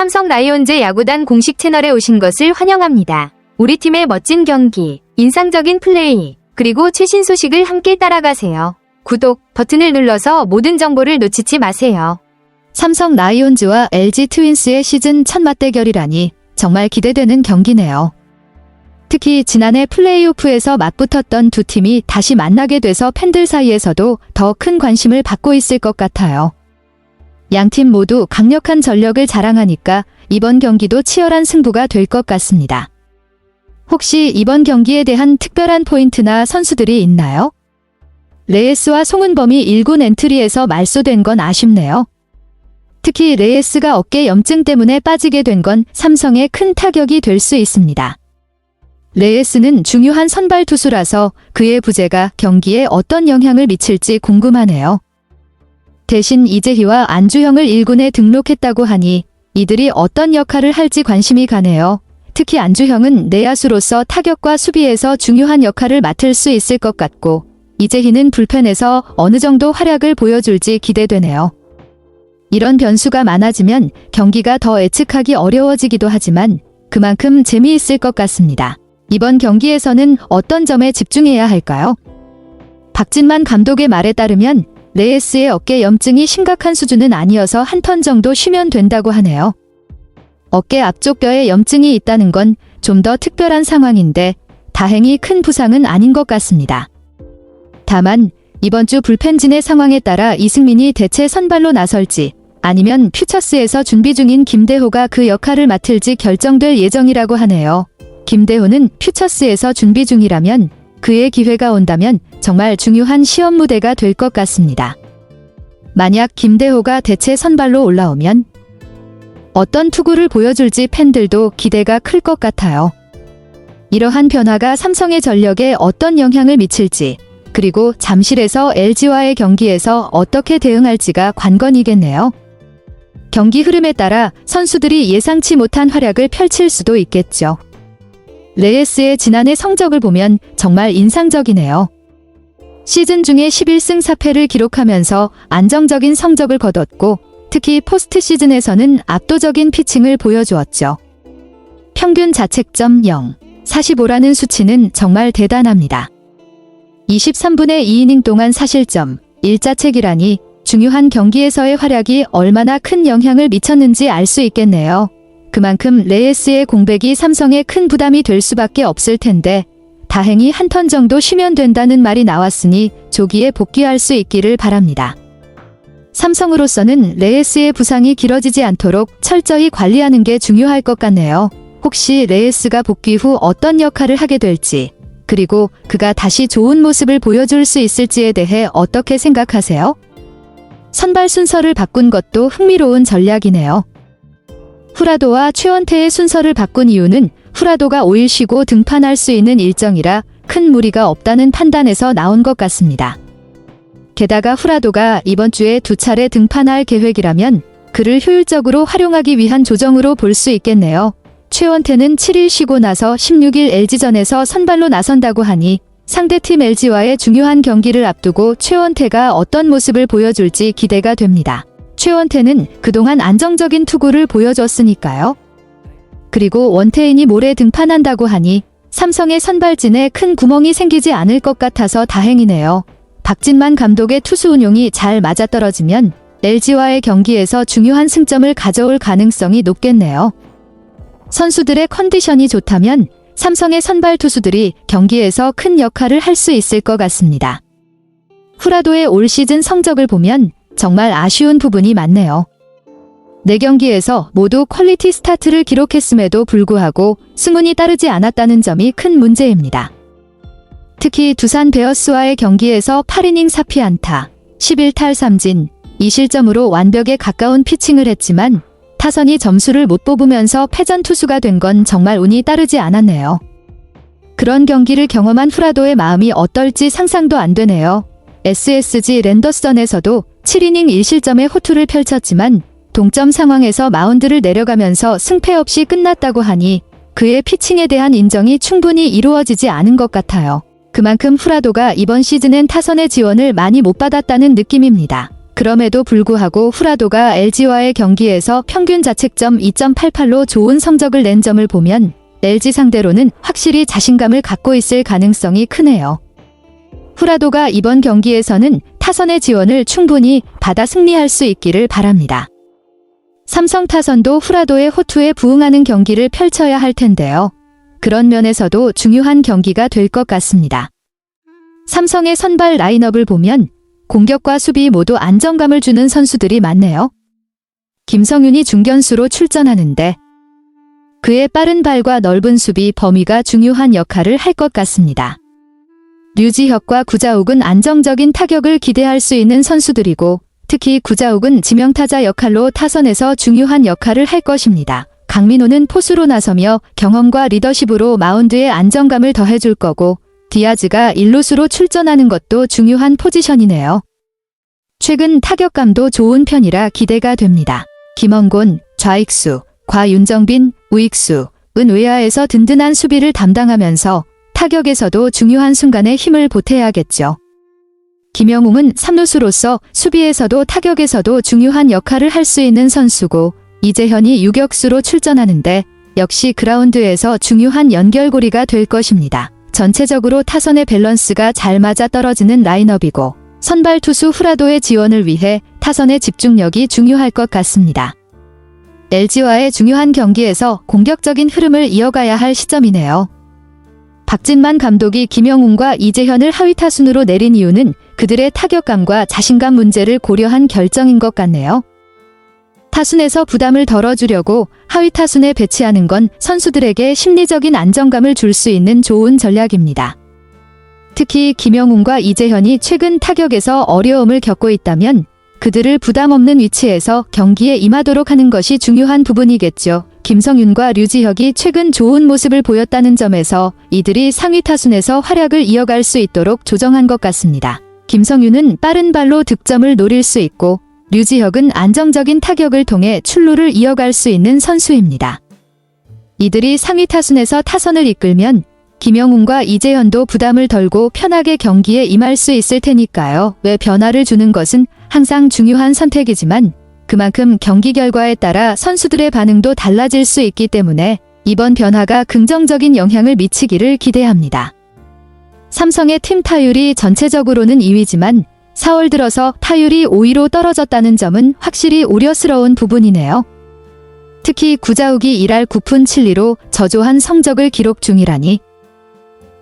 삼성 라이온즈 야구단 공식 채널에 오신 것을 환영합니다. 우리 팀의 멋진 경기, 인상적인 플레이, 그리고 최신 소식을 함께 따라가세요. 구독 버튼을 눌러서 모든 정보를 놓치지 마세요. 삼성 라이온즈와 LG 트윈스의 시즌 첫 맞대결이라니 정말 기대되는 경기네요. 특히 지난해 플레이오프에서 맞붙었던 두 팀이 다시 만나게 돼서 팬들 사이에서도 더 큰 관심을 받고 있을 것 같아요. 양팀 모두 강력한 전력을 자랑하니까 이번 경기도 치열한 승부가 될 것 같습니다. 혹시 이번 경기에 대한 특별한 포인트나 선수들이 있나요? 레이스와 송은범이 1군 엔트리에서 말소된 건 아쉽네요. 특히 레이스가 어깨 염증 때문에 빠지게 된 건 삼성에 큰 타격이 될 수 있습니다. 레이스는 중요한 선발 투수라서 그의 부재가 경기에 어떤 영향을 미칠지 궁금하네요. 대신 이재희와 안주형을 1군에 등록했다고 하니 이들이 어떤 역할을 할지 관심이 가네요. 특히 안주형은 내야수로서 타격과 수비에서 중요한 역할을 맡을 수 있을 것 같고 이재희는 불펜에서 어느 정도 활약을 보여줄지 기대되네요. 이런 변수가 많아지면 경기가 더 예측하기 어려워지기도 하지만 그만큼 재미있을 것 같습니다. 이번 경기에서는 어떤 점에 집중해야 할까요? 박진만 감독의 말에 따르면 레이스의 어깨 염증이 심각한 수준은 아니어서 한 턴 정도 쉬면 된다고 하네요. 어깨 앞쪽 뼈에 염증이 있다는 건 좀 더 특별한 상황인데 다행히 큰 부상은 아닌 것 같습니다. 다만 이번 주 불펜진의 상황에 따라 이승민이 대체 선발로 나설지 아니면 퓨처스에서 준비 중인 김대호가 그 역할을 맡을지 결정될 예정이라고 하네요. 김대호는 퓨처스에서 준비 중이라면 그의 기회가 온다면 정말 중요한 시험 무대가 될 것 같습니다. 만약 김대호가 대체 선발로 올라오면 어떤 투구를 보여줄지 팬들도 기대가 클 것 같아요. 이러한 변화가 삼성의 전력에 어떤 영향을 미칠지 그리고 잠실에서 LG와의 경기에서 어떻게 대응할지가 관건이겠네요. 경기 흐름에 따라 선수들이 예상치 못한 활약을 펼칠 수도 있겠죠. 레이스의 지난해 성적을 보면 정말 인상적이네요. 시즌 중에 11승 4패를 기록하면서 안정적인 성적을 거뒀고 특히 포스트 시즌에서는 압도적인 피칭을 보여주었죠. 평균 자책점 0, 45라는 수치는 정말 대단합니다. 23분의 2이닝 동안 4실점, 1자책이라니 중요한 경기에서의 활약이 얼마나 큰 영향을 미쳤는지 알 수 있겠네요. 그만큼 레이스의 공백이 삼성에 큰 부담이 될 수밖에 없을 텐데 다행히 한 턴 정도 쉬면 된다는 말이 나왔으니 조기에 복귀할 수 있기를 바랍니다. 삼성으로서는 레이스의 부상이 길어지지 않도록 철저히 관리하는 게 중요할 것 같네요. 혹시 레이스가 복귀 후 어떤 역할을 하게 될지 그리고 그가 다시 좋은 모습을 보여줄 수 있을지에 대해 어떻게 생각하세요? 선발 순서를 바꾼 것도 흥미로운 전략이네요. 후라도와 최원태의 순서를 바꾼 이유는 후라도가 5일 쉬고 등판할 수 있는 일정이라 큰 무리가 없다는 판단에서 나온 것 같습니다. 게다가 후라도가 이번 주에 2차례 등판할 계획이라면 그를 효율적으로 활용하기 위한 조정으로 볼 수 있겠네요. 최원태는 7일 쉬고 나서 16일 LG전에서 선발로 나선다고 하니 상대팀 LG와의 중요한 경기를 앞두고 최원태가 어떤 모습을 보여줄지 기대가 됩니다. 최원태는 그동안 안정적인 투구를 보여줬으니까요. 그리고 원태인이 모레 등판한다고 하니 삼성의 선발진에 큰 구멍이 생기지 않을 것 같아서 다행이네요. 박진만 감독의 투수 운용이 잘 맞아떨어지면 LG와의 경기에서 중요한 승점을 가져올 가능성이 높겠네요. 선수들의 컨디션이 좋다면 삼성의 선발 투수들이 경기에서 큰 역할을 할 수 있을 것 같습니다. 후라도의 올 시즌 성적을 보면 정말 아쉬운 부분이 많네요. 4경기에서 모두 퀄리티 스타트를 기록했음에도 불구하고 승운이 따르지 않았다는 점이 큰 문제입니다. 특히 두산 베어스와의 경기에서 8이닝 4피안타, 11탈 3진, 2실점으로 완벽에 가까운 피칭을 했지만 타선이 점수를 못 뽑으면서 패전 투수가 된 건 정말 운이 따르지 않았네요. 그런 경기를 경험한 후라도의 마음이 어떨지 상상도 안 되네요. SSG 랜더스전에서도 7이닝 1실점의 호투를 펼쳤지만 동점 상황에서 마운드를 내려가면서 승패 없이 끝났다고 하니 그의 피칭에 대한 인정이 충분히 이루어지지 않은 것 같아요. 그만큼 후라도가 이번 시즌엔 타선의 지원을 많이 못 받았다는 느낌입니다. 그럼에도 불구하고 후라도가 LG와의 경기에서 평균 자책점 2.88로 좋은 성적을 낸 점을 보면 LG 상대로는 확실히 자신감을 갖고 있을 가능성이 크네요. 후라도가 이번 경기에서는 타선의 지원을 충분히 받아 승리할 수 있기를 바랍니다. 삼성 타선도 후라도의 호투에 부응하는 경기를 펼쳐야 할 텐데요. 그런 면에서도 중요한 경기가 될 것 같습니다. 삼성의 선발 라인업을 보면 공격과 수비 모두 안정감을 주는 선수들이 많네요. 김성윤이 중견수로 출전하는데 그의 빠른 발과 넓은 수비 범위가 중요한 역할을 할 것 같습니다. 류지혁과 구자욱은 안정적인 타격을 기대할 수 있는 선수들이고 특히 구자욱은 지명타자 역할로 타선에서 중요한 역할을 할 것입니다. 강민호는 포수로 나서며 경험과 리더십으로 마운드에 안정감을 더해줄 거고 디아즈가 일루수로 출전하는 것도 중요한 포지션이네요. 최근 타격감도 좋은 편이라 기대가 됩니다. 김원곤, 좌익수, 곽윤정빈, 우익수, 은 외야에서 든든한 수비를 담당하면서 타격에서도 중요한 순간에 힘을 보태야겠죠. 김영웅은 3루수로서 수비에서도 타격에서도 중요한 역할을 할 수 있는 선수고 이재현이 유격수로 출전하는데 역시 그라운드에서 중요한 연결고리가 될 것입니다. 전체적으로 타선의 밸런스가 잘 맞아 떨어지는 라인업이고 선발 투수 후라도의 지원을 위해 타선의 집중력이 중요할 것 같습니다. LG와의 중요한 경기에서 공격적인 흐름을 이어가야 할 시점이네요. 박진만 감독이 김영웅과 이재현을 하위 타순으로 내린 이유는 그들의 타격감과 자신감 문제를 고려한 결정인 것 같네요. 타순에서 부담을 덜어주려고 하위 타순에 배치하는 건 선수들에게 심리적인 안정감을 줄 수 있는 좋은 전략입니다. 특히 김영웅과 이재현이 최근 타격에서 어려움을 겪고 있다면 그들을 부담 없는 위치에서 경기에 임하도록 하는 것이 중요한 부분이겠죠. 김성윤과 류지혁이 최근 좋은 모습을 보였다는 점에서 이들이 상위 타순에서 활약을 이어갈 수 있도록 조정한 것 같습니다. 김성윤은 빠른 발로 득점을 노릴 수 있고 류지혁은 안정적인 타격을 통해 출루를 이어갈 수 있는 선수입니다. 이들이 상위 타순에서 타선을 이끌면 김영웅과 이재현도 부담을 덜고 편하게 경기에 임할 수 있을 테니까요. 왜 변화를 주는 것은 항상 중요한 선택이지만 그만큼 경기 결과에 따라 선수들의 반응도 달라질 수 있기 때문에 이번 변화가 긍정적인 영향을 미치기를 기대합니다. 삼성의 팀 타율이 전체적으로는 2위지만 4월 들어서 타율이 5위로 떨어졌다는 점은 확실히 우려스러운 부분이네요. 특히 구자욱이 1할 9푼 7리로 저조한 성적을 기록 중이라니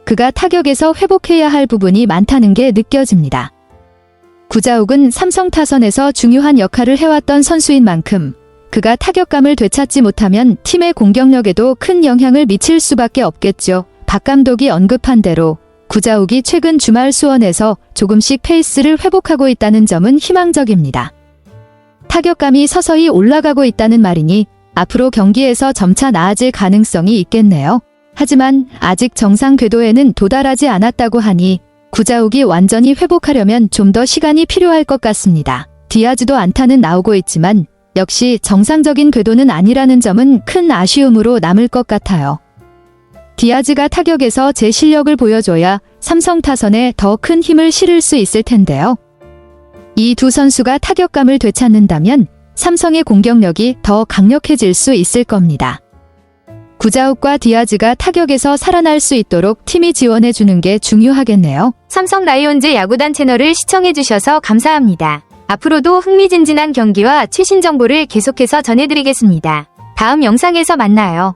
그가 타격에서 회복해야 할 부분이 많다는 게 느껴집니다. 구자욱은 삼성 타선에서 중요한 역할을 해왔던 선수인 만큼 그가 타격감을 되찾지 못하면 팀의 공격력에도 큰 영향을 미칠 수밖에 없겠죠. 박 감독이 언급한 대로 구자욱이 최근 주말 수원에서 조금씩 페이스를 회복하고 있다는 점은 희망적입니다. 타격감이 서서히 올라가고 있다는 말이니 앞으로 경기에서 점차 나아질 가능성이 있겠네요. 하지만 아직 정상 궤도에는 도달하지 않았다고 하니 구자욱이 완전히 회복하려면 좀 더 시간이 필요할 것 같습니다. 디아즈도 안타는 나오고 있지만 역시 정상적인 궤도는 아니라는 점은 큰 아쉬움으로 남을 것 같아요. 디아즈가 타격에서 제 실력을 보여줘야 삼성 타선에 더 큰 힘을 실을 수 있을 텐데요. 이 두 선수가 타격감을 되찾는다면 삼성의 공격력이 더 강력해질 수 있을 겁니다. 구자욱과 디아즈가 타격에서 살아날 수 있도록 팀이 지원해주는 게 중요하겠네요. 삼성 라이온즈 야구단 채널을 시청해주셔서 감사합니다. 앞으로도 흥미진진한 경기와 최신 정보를 계속해서 전해드리겠습니다. 다음 영상에서 만나요.